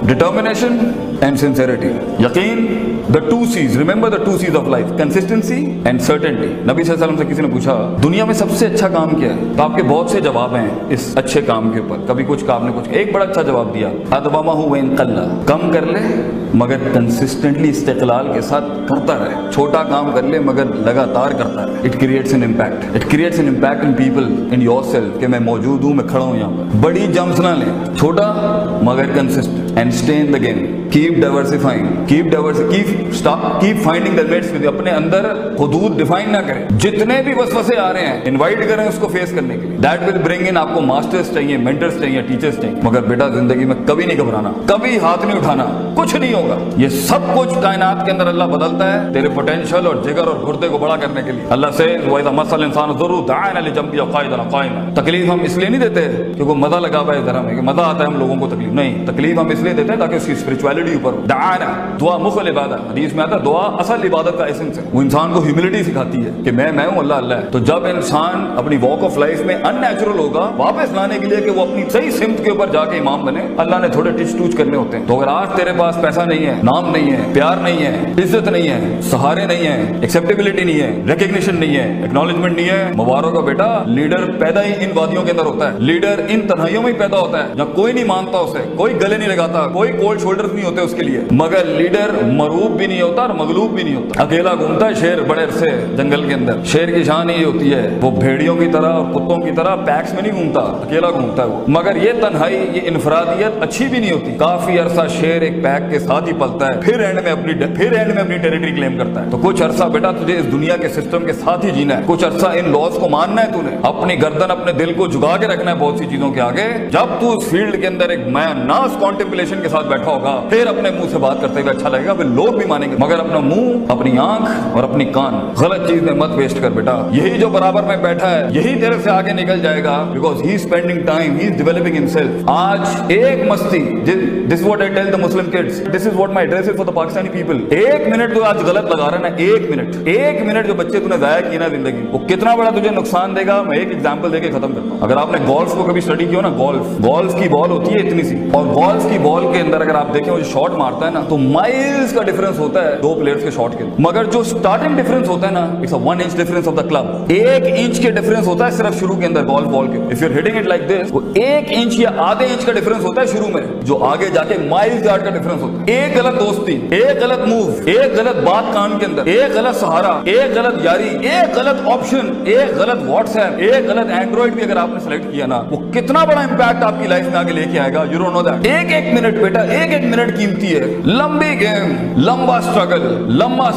determination and sincerity. यकीन, the two C's, remember the two C's of life, consistency and certainty. नबी सल्लल्लाहु अलैहि वसल्लम से किसी ने पूछा दुनिया में सबसे अच्छा काम क्या है, तो आपके बहुत से जवाब हैं इस अच्छे काम के ऊपर। कभी कुछ काम ने कुछ, एक बड़ा अच्छा जवाब दिया, अदवामा हु इन कल्ला, कम कर ले मगर कंसिस्टेंटली इस्तिक़लाल के साथ करता रहे। छोटा काम कर ले मगर लगातार करता रहे। It creates an impact, it creates an impact in people, in yourself, कि मैं मौजूद हूँ, मैं खड़ा हूँ यहाँ पर। बड़ी जंप्स ना लें, छोटा मगर consistent, and stay in the game, keep diversifying, keep finding the mates with, अपने अंदर हुदूद डिफाइन ना करें। जितने भी वसवसे आ रहे हैं इनवाइट करें उसको फेस करने के लिए। दैट विल ब्रिंग इन, आपको मास्टर्स चाहिए, मेंटर्स चाहिए, टीचर्स चाहिए, मगर बेटा जिंदगी में कभी नहीं घबराना, कभी हाथ नहीं उठाना, कुछ नहीं होगा। ये सब कुछ कायनात के अंदर अल्लाह बदलता है तेरे पोटेंशियल और जिगर और गुर्दे को बड़ा करने के लिए। अल्लाह से मसल इंसान जरूर तकलीफ हम इसलिए नहीं देते क्योंकि मजा लगा हुआ है धर्म में, कि मजा आता है हम लोगों को तकलीफ, नहीं, तकलीफ हम इसलिए देते हैं ताकि उसकी स्पिरिचुअलिटी ऊपर हो। दाना दुआ मुखल इबादत, हदीस में आता है दुआ असल इबादत का एसेंस है। वो इंसान को ह्यूमिलिटी सिखाती है कि मैं हूं, अल्लाह अल्लाह है। तो जब इंसान अपनी वॉक ऑफ लाइफ में अननेचुरल होगा, वापस लाने के लिए कि वो अपनी सही सिमत के ऊपर जाके इमाम बने, अल्लाह ने थोड़े टिच टूच करने होते हैं। तो अगर आज तेरे पास पैसा नहीं है, नाम नहीं है, प्यार नहीं है, इज्जत नहीं है, सहारे नहीं है, एक्सेप्टेबिलिटी नहीं है, रिकग्निशन नहीं है, एक्नॉलेजमेंट नहीं है, मुबारक हो बेटा, लीडर पैदा ही इन वादियों के अंदर होता है। लीडर इन तन्हाइयों में ही पैदा होता है, जहाँ कोई नहीं मानता उसे, कोई गले नहीं लगाता, कोई कोल्ड शोल्डर्स नहीं होते उसके लिए। मगर लीडर मरूब भी नहीं होता और मगलूब भी नहीं होता। अकेला घूमता है शेर बड़े अरसे जंगल के अंदर। शेर की शान ये होती है, वो भेड़ियों की तरह और कुत्तों की तरह पैक्स में नहीं घूमता, अकेला घूमता है वो। मगर ये तन्हाई, ये इनफरादियत अच्छी भी नहीं होती। काफी अरसा शेर एक पैक के साथ ही पलता है, फिर एंड में अपनी टेरिटरी क्लेम करता है। तो कुछ अरसा बेटा तुझे इस दुनिया के सिस्टम के साथ ही जीना है, कुछ अरसा इन लॉज को मानना है, तूने अपनी गर्दन, अपने दिल को झुका के रखना है बहुत सी चीजों के आगे। जब तू उस फील्ड के अंदर एक नास कॉन्टेम्पलेशन के साथ बैठा होगा, फिर अपने मुंह से बात करते हुए अच्छा लगेगा, फिर लोग भी मानेंगे। मगर अपना मुंह, अपनी आंख और अपनी कान गलत चीज में मत वेस्ट कर बेटा। यही जो बराबर में बैठा है, यही तेरे से आगे निकल जाएगा, because he spending time, he is developing himself. आज एक मस्ती, this what I tell the Muslim kids, this is what my address is for the Pakistani people. एक मिनट तो आज गलत लगा रहा है ना, एक मिनट जो बच्चे तूने जाया किया ना जिंदगी, वो कितना बड़ा तुझे नुकसान देगा। मैं एक एग्जांपल देके खत्म करता हूं। अगर आपने गोल्फ को कभी स्टडी किया ना, गोल्फ की बॉल होती है इतनी सी, और गोल्फ की बॉल के अंदर अगर आप देखें वो शॉट मारता है ना, तो माइल्स का डिफरेंस होता है दो प्लेयर्स के शॉट के। मगर जो स्टार्टिंग डिफरेंस होता है ना, it's a 1 inch difference of the club. 1 inch के डिफरेंस होता है सिर्फ शुरू के अंदर गोल्फ बॉल के। If you are hitting it like this, वो 1 इंच या आधे इंच का डिफरेंस होता है शुरू में, जो आगे जाके माइल्स यार्ड का डिफरेंस होता है। एक गलत दोस्ती, एक गलत मूव, एक गलत बात कान के अंदर, एक गलत सहारा, एक गलत यारी, एक गलत ऑप्शन, एक गलत व्हाट्सएप, एक गलत एंड्रॉइड भी अगर आपने सेलेक्ट किया ना, वो कितना बड़ा इंपैक्ट आपकी लाइफ में आगे लेके आएगा, यू डोंट नो दैट। एक मिनट बेटा, एक मिनट कीमती है। लंबी गेम, लंबा स्ट्रगल, लंबा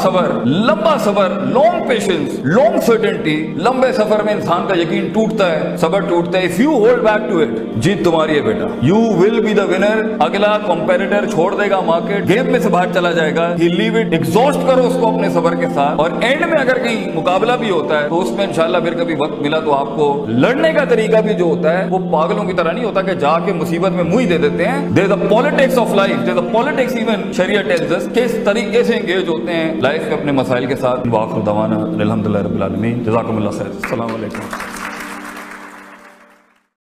सबर, लॉन्ग पेशेंस, लॉन्ग सर्टेनिटी। लंबे सफर में इंसान का यकीन टूटता है, सबर टूटता है। If you hold back to it, जीत तुम्हारी है बेटा। You will be the winner. अगला कंपेटिटर छोड़ देगा मार्केट, गेम में से बाहर चला जाएगा, ही लीव इट। एग्जॉस्ट करो उसको अपने सबर के साथ, और एंड में अगर कहीं मुकाबला भी होता है तो उसमें इंशाल्लाह फिर कभी वक्त मिला तो आपको लड़ने का तरीका भी जो होता है वो पागलों की तरह नहीं होता कि जाके मुसीबत में मुंह ही दे देते हैं। There is the politics of life, there is the politics, even शरीयत टेल्स अस किस तरीके से एंगेज होते हैं लाइफ में अपने मसाइल के साथ। वाखिर दवाना अल्हम्दुलिल्लाह रब्बिल आलमीन, जज़ाकुमुल्लाह खैर, अस्सलाम वालेकुम।